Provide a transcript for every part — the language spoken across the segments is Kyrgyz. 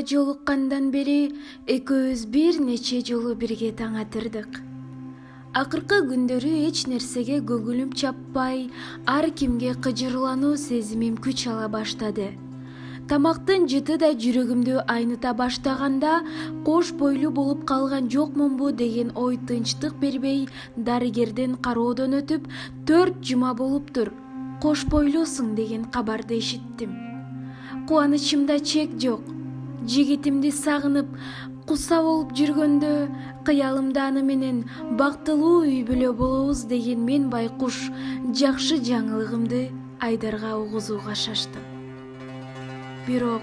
жолуккандан бери экөөбүз бир нече жолу бирге таң атырдык. Акыркы күндөрү эч нерсеге көңүлүм чаппай, ар кимге кыжырлануу сезимим күч ала баштады. Тамактын жыты да жүрөгүмдү айныта баштаганда, кош бойлуу болуп калган жокмунбу деген ой тынчтык бербей, дарыгерден кароодон өтүп 4 жума болуптур. Кош бойлуусуң деген кабарды ишиттим. Кубанычымда чек жок. Жигитимди сагынып, куса болуп жүргөндө, кыялымда аны менен бактылуу үй бүлө болобуз деген мен байкуш жакшы жаңылыгымды Айдарга угузууга шаштым. Бирок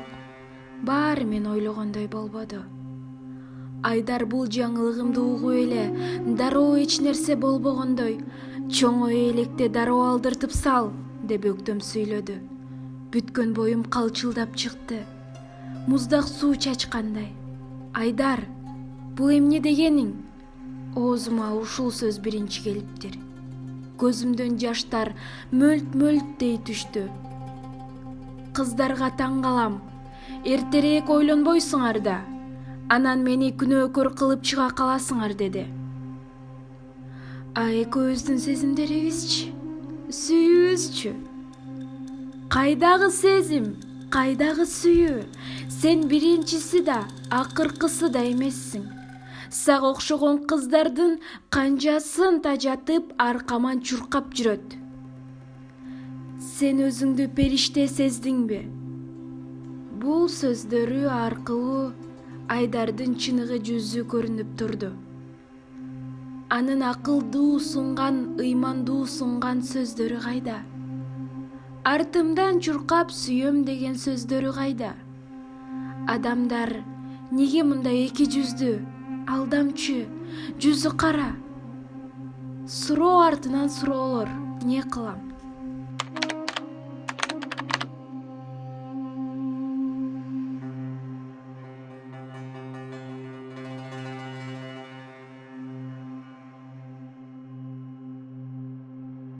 баары мен ойлогондой болбоду. Айдар бул жаңылыгымды угуп эле, дароо эч нерсе болбогондой, чоңой электе дароо алдыртып сал деп өктөм сүйлөдү. Бүткөн боюм калчылдап чыкты. Муздак суу чачкандай. Айдар, бул эмне дегениң? Оозума ушул сөз биринчи келиптир. Көзүмдөн жаштар мөлт-мөлт дей түштү. Кыздарга таң калам. Эртерээк ойлонбойсуңар да. Анан мени күнөөкөр кылып чыга каласыңар деди. А экөөбүздүн сезимдерибизчи? Сүйүүбүзчү? Кайдагы сезим? Кайдагы сүйүү? Сен биринчиси да, акыркысы да эмессиң. Сага окшогон кыздардын канчасын тажатып, аркаман чуркап жүрөт. Сен өзүңдү периште сездиңби? Бул сөздөрү аркылуу Айдардын чыныгы жүзү көрүнүп турду. Анын акылдуу сунган, ыймандуу сунган сөздөрү кайда? Артымдан чуркап сүйөм деген сөздөрү кайда? Адамдар неге мындай эки жүздүү, алдамчы, жүзү кара? Суроо артынан суроолор, не кылам?